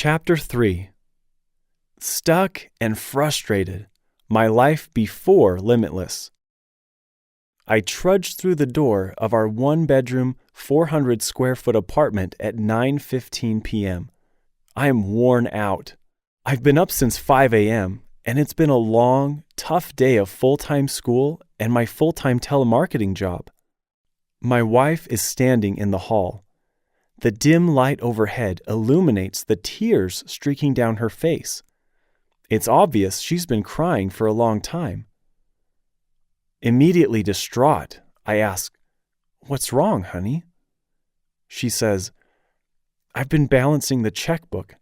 Chapter 3. Stuck and frustrated. My life before Limitless. I trudged through the door of our one-bedroom, 400-square-foot apartment at 9:15 p.m. I am worn out. I've been up since 5 a.m., and it's been a long, tough day of full-time school and my full-time telemarketing job. My wife is standing in the hall. The dim light overhead illuminates the tears streaking down her face. It's obvious she's been crying for a long time. Immediately distraught, I ask, "What's wrong, honey?" She says, "I've been balancing the checkbook.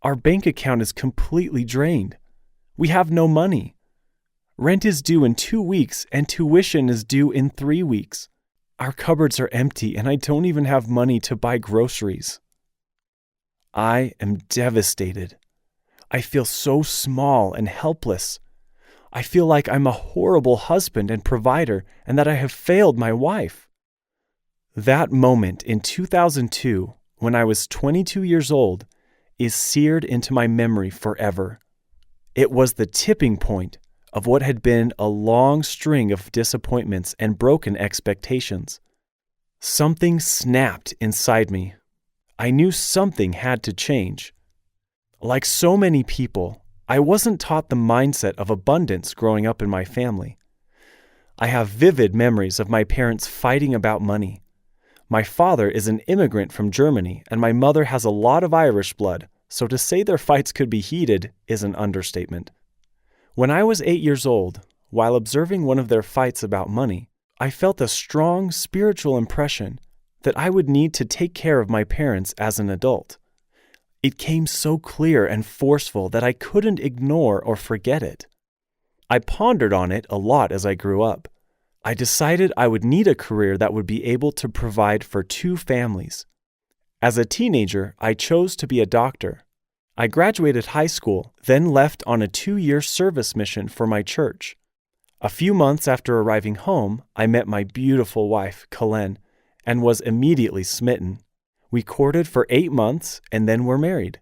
Our bank account is completely drained. We have no money. Rent is due in 2 weeks and tuition is due in 3 weeks. Our cupboards are empty and I don't even have money to buy groceries." I am devastated. I feel so small and helpless. I feel like I'm a horrible husband and provider and that I have failed my wife. That moment in 2002, when I was 22 years old, is seared into my memory forever. It was the tipping point of what had been a long string of disappointments and broken expectations. Something snapped inside me. I knew something had to change. Like so many people, I wasn't taught the mindset of abundance growing up in my family. I have vivid memories of my parents fighting about money. My father is an immigrant from Germany, and my mother has a lot of Irish blood, so to say their fights could be heated is an understatement. When I was 8 years old, while observing one of their fights about money, I felt a strong spiritual impression that I would need to take care of my parents as an adult. It came so clear and forceful that I couldn't ignore or forget it. I pondered on it a lot as I grew up. I decided I would need a career that would be able to provide for 2 families. As a teenager, I chose to be a doctor. I graduated high school, then left on a 2-year service mission for my church. A few months after arriving home, I met my beautiful wife, Kris, and was immediately smitten. We courted for 8 months and then were married.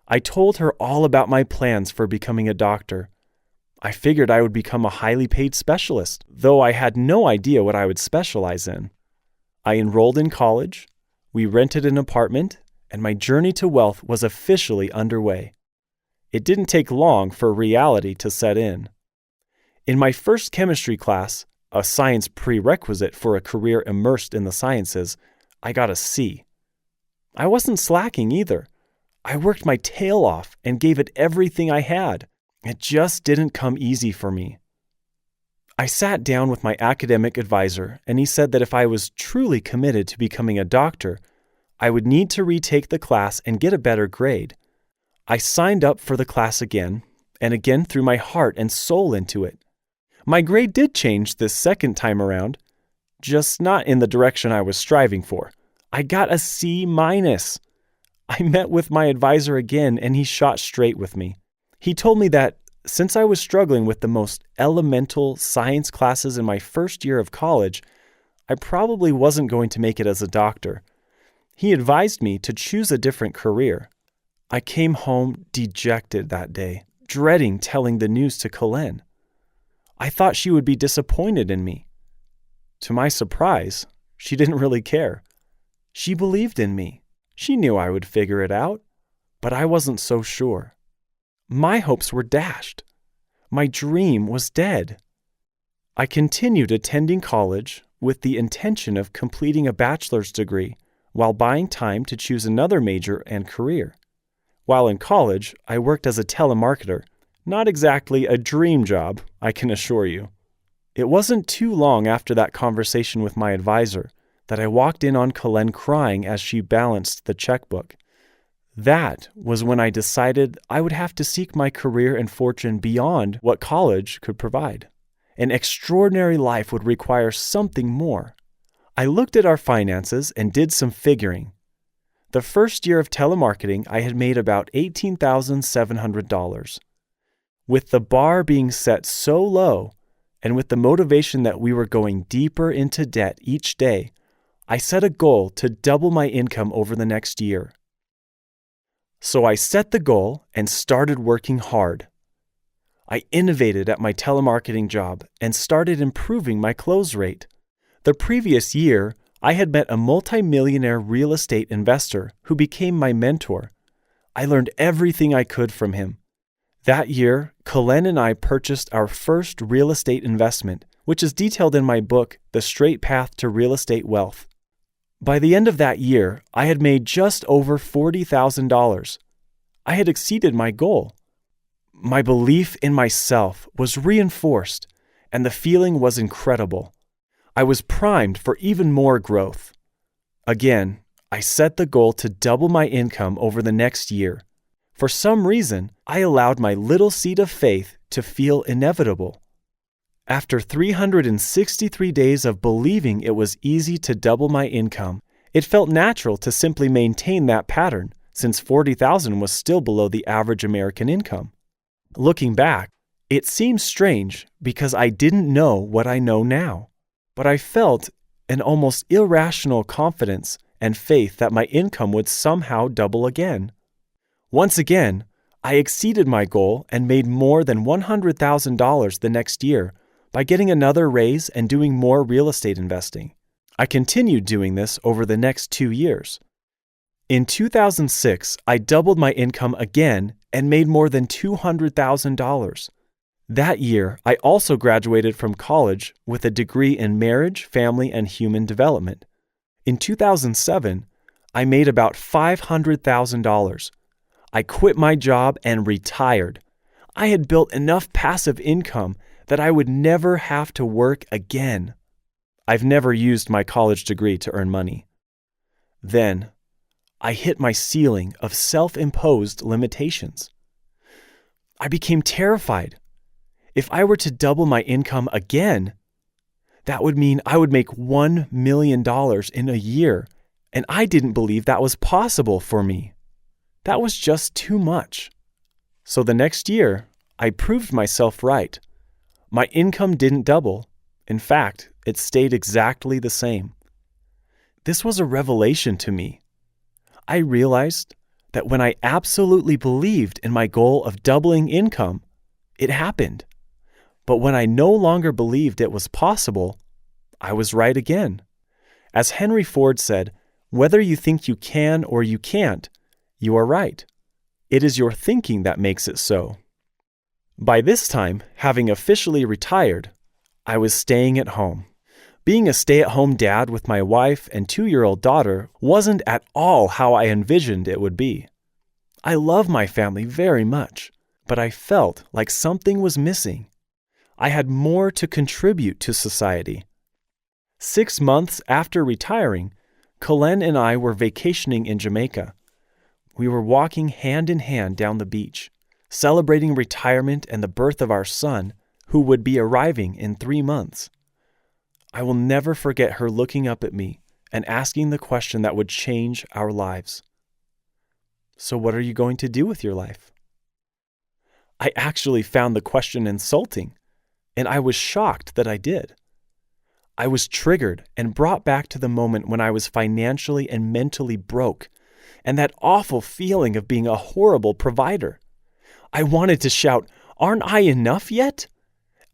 I told her all about my plans for becoming a doctor. I figured I would become a highly paid specialist, though I had no idea what I would specialize in. I enrolled in college, we rented an apartment, and my journey to wealth was officially underway. It didn't take long for reality to set in. In my first chemistry class, a science prerequisite for a career immersed in the sciences, I got a C. I wasn't slacking either. I worked my tail off and gave it everything I had. It just didn't come easy for me. I sat down with my academic advisor, and he said that if I was truly committed to becoming a doctor, I would need to retake the class and get a better grade. I signed up for the class again, and again threw my heart and soul into it. My grade did change this second time around, just not in the direction I was striving for. I got a C-. I met with my advisor again, and he shot straight with me. He told me that since I was struggling with the most elemental science classes in my first year of college, I probably wasn't going to make it as a doctor. He advised me to choose a different career. I came home dejected that day, dreading telling the news to Kris. I thought she would be disappointed in me. To my surprise, she didn't really care. She believed in me. She knew I would figure it out, but I wasn't so sure. My hopes were dashed. My dream was dead. I continued attending college with the intention of completing a bachelor's degree while buying time to choose another major and career. While in college, I worked as a telemarketer. Not exactly a dream job, I can assure you. It wasn't too long after that conversation with my advisor that I walked in on Kris crying as she balanced the checkbook. That was when I decided I would have to seek my career and fortune beyond what college could provide. An extraordinary life would require something more. I looked at our finances and did some figuring. The first year of telemarketing, I had made about $18,700. With the bar being set so low, and with the motivation that we were going deeper into debt each day, I set a goal to double my income over the next year. So I set the goal and started working hard. I innovated at my telemarketing job and started improving my close rate. The previous year, I had met a multimillionaire real estate investor who became my mentor. I learned everything I could from him. That year, Colleen and I purchased our first real estate investment, which is detailed in my book, The Straight Path to Real Estate Wealth. By the end of that year, I had made just over $40,000. I had exceeded my goal. My belief in myself was reinforced, and the feeling was incredible. I was primed for even more growth. Again, I set the goal to double my income over the next year. For some reason, I allowed my little seed of faith to feel inevitable. After 363 days of believing it was easy to double my income, it felt natural to simply maintain that pattern, since $40,000 was still below the average American income. Looking back, it seems strange because I didn't know what I know now, but I felt an almost irrational confidence and faith that my income would somehow double again. Once again, I exceeded my goal and made more than $100,000 the next year by getting another raise and doing more real estate investing. I continued doing this over the next 2 years. In 2006, I doubled my income again and made more than $200,000. That year, I also graduated from college with a degree in marriage, family, and human development. In 2007, I made about $500,000. I quit my job and retired. I had built enough passive income that I would never have to work again. I've never used my college degree to earn money. Then, I hit my ceiling of self-imposed limitations. I became terrified. If I were to double my income again, that would mean I would make $1 million in a year, and I didn't believe that was possible for me. That was just too much. So the next year, I proved myself right. My income didn't double. In fact, it stayed exactly the same. This was a revelation to me. I realized that when I absolutely believed in my goal of doubling income, it happened. But when I no longer believed it was possible, I was right again. As Henry Ford said, whether you think you can or you can't, you are right. It is your thinking that makes it so. By this time, having officially retired, I was staying at home. Being a stay-at-home dad with my wife and 2-year-old daughter wasn't at all how I envisioned it would be. I love my family very much, but I felt like something was missing. I had more to contribute to society. 6 months after retiring, Colleen and I were vacationing in Jamaica. We were walking hand in hand down the beach, celebrating retirement and the birth of our son, who would be arriving in 3 months. I will never forget her looking up at me and asking the question that would change our lives. So what are you going to do with your life? I actually found the question insulting, and I was shocked that I did. I was triggered and brought back to the moment when I was financially and mentally broke, and that awful feeling of being a horrible provider. I wanted to shout, "Aren't I enough yet?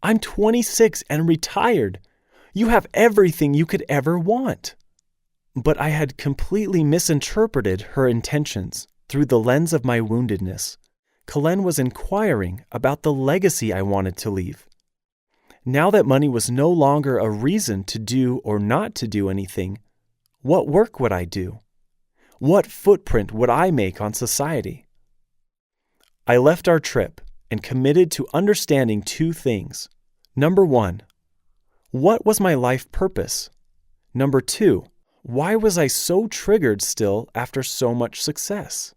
I'm 26 and retired. You have everything you could ever want." But I had completely misinterpreted her intentions through the lens of my woundedness. Colleen was inquiring about the legacy I wanted to leave. Now that money was no longer a reason to do or not to do anything, what work would I do? What footprint would I make on society? I left our trip and committed to understanding 2 things. Number 1, what was my life purpose? Number 2, why was I so triggered still after so much success?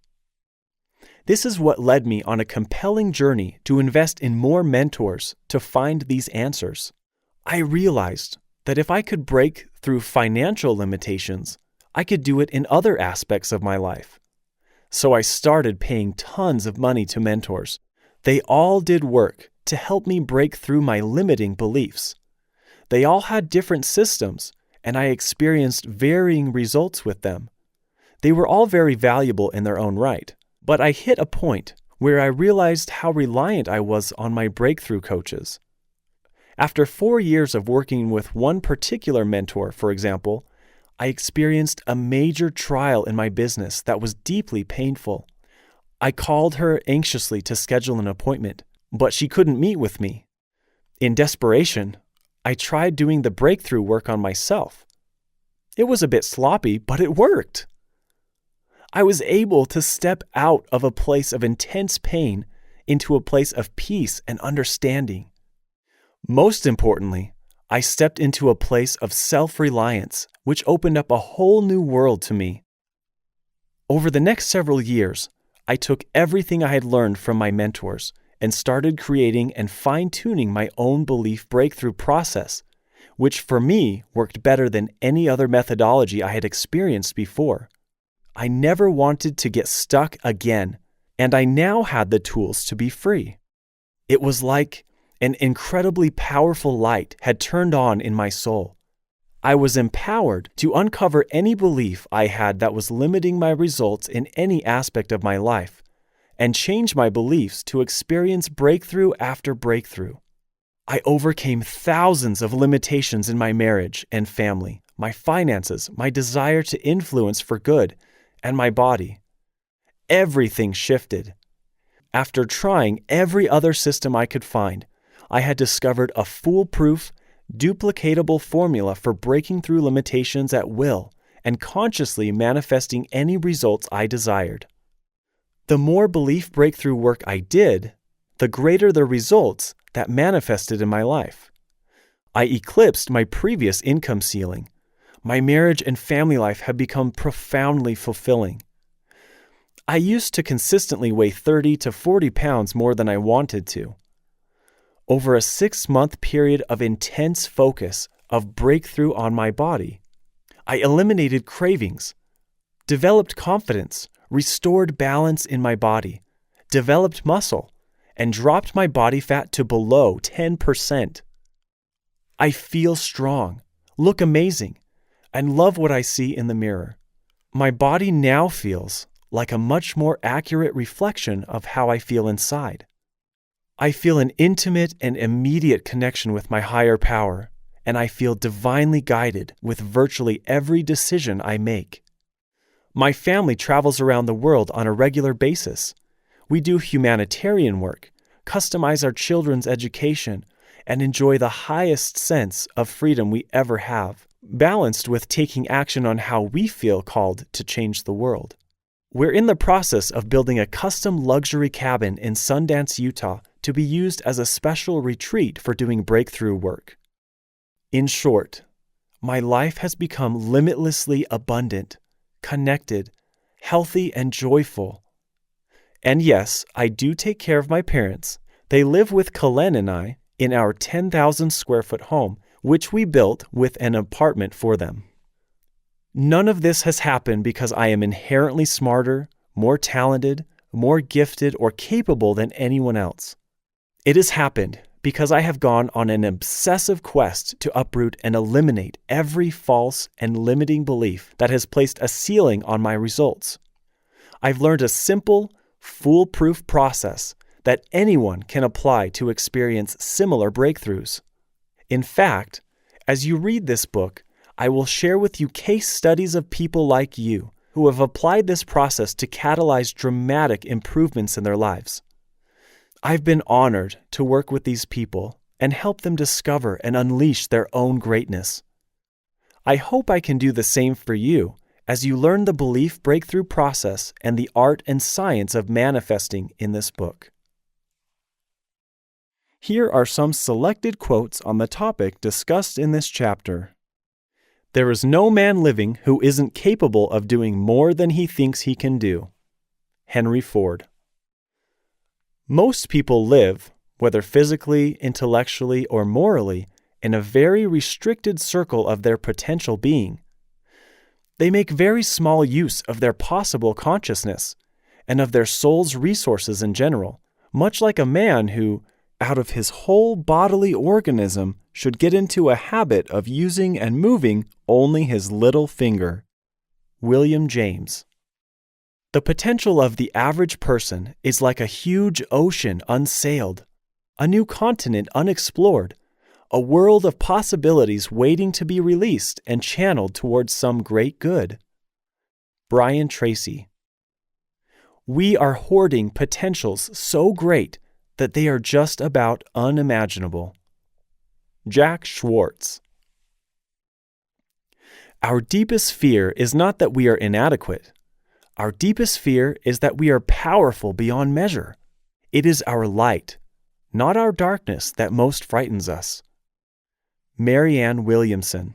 This is what led me on a compelling journey to invest in more mentors to find these answers. I realized that if I could break through financial limitations, I could do it in other aspects of my life. So I started paying tons of money to mentors. They all did work to help me break through my limiting beliefs. They all had different systems, and I experienced varying results with them. They were all very valuable in their own right. But I hit a point where I realized how reliant I was on my breakthrough coaches. After 4 years of working with one particular mentor, for example, I experienced a major trial in my business that was deeply painful. I called her anxiously to schedule an appointment, but she couldn't meet with me. In desperation, I tried doing the breakthrough work on myself. It was a bit sloppy, but it worked. I was able to step out of a place of intense pain into a place of peace and understanding. Most importantly, I stepped into a place of self-reliance, which opened up a whole new world to me. Over the next several years, I took everything I had learned from my mentors and started creating and fine-tuning my own belief breakthrough process, which for me worked better than any other methodology I had experienced before. I never wanted to get stuck again, and I now had the tools to be free. It was like an incredibly powerful light had turned on in my soul. I was empowered to uncover any belief I had that was limiting my results in any aspect of my life, and change my beliefs to experience breakthrough after breakthrough. I overcame thousands of limitations in my marriage and family, my finances, my desire to influence for good, and my body. Everything shifted. After trying every other system I could find, I had discovered a foolproof, duplicatable formula for breaking through limitations at will and consciously manifesting any results I desired. The more belief breakthrough work I did, the greater the results that manifested in my life. I eclipsed my previous income ceiling. My marriage and family life have become profoundly fulfilling. I used to consistently weigh 30 to 40 pounds more than I wanted to. Over a 6-month period of intense focus of breakthrough on my body, I eliminated cravings, developed confidence, restored balance in my body, developed muscle, and dropped my body fat to below 10%. I feel strong, look amazing, and love what I see in the mirror. My body now feels like a much more accurate reflection of how I feel inside. I feel an intimate and immediate connection with my higher power, and I feel divinely guided with virtually every decision I make. My family travels around the world on a regular basis. We do humanitarian work, customize our children's education, and enjoy the highest sense of freedom we ever have, balanced with taking action on how we feel called to change the world. We're in the process of building a custom luxury cabin in Sundance, Utah, to be used as a special retreat for doing breakthrough work. In short, my life has become limitlessly abundant, connected, healthy, and joyful. And yes, I do take care of my parents. They live with Kalen and I in our 10,000 square foot home, which we built with an apartment for them. None of this has happened because I am inherently smarter, more talented, more gifted, or capable than anyone else. It has happened because I have gone on an obsessive quest to uproot and eliminate every false and limiting belief that has placed a ceiling on my results. I've learned a simple, foolproof process that anyone can apply to experience similar breakthroughs. In fact, as you read this book, I will share with you case studies of people like you who have applied this process to catalyze dramatic improvements in their lives. I've been honored to work with these people and help them discover and unleash their own greatness. I hope I can do the same for you as you learn the belief breakthrough process and the art and science of manifesting in this book. Here are some selected quotes on the topic discussed in this chapter. There is no man living who isn't capable of doing more than he thinks he can do. Henry Ford. Most people live, whether physically, intellectually, or morally, in a very restricted circle of their potential being. They make very small use of their possible consciousness and of their soul's resources in general, much like a man who, out of his whole bodily organism, should get into a habit of using and moving only his little finger. William James. The potential of the average person is like a huge ocean unsailed, a new continent unexplored, a world of possibilities waiting to be released and channeled towards some great good. Brian Tracy. We are hoarding potentials so great that they are just about unimaginable. Jack Schwartz. Our deepest fear is not that we are inadequate. Our deepest fear is that we are powerful beyond measure. It is our light, not our darkness, that most frightens us. Marianne Williamson.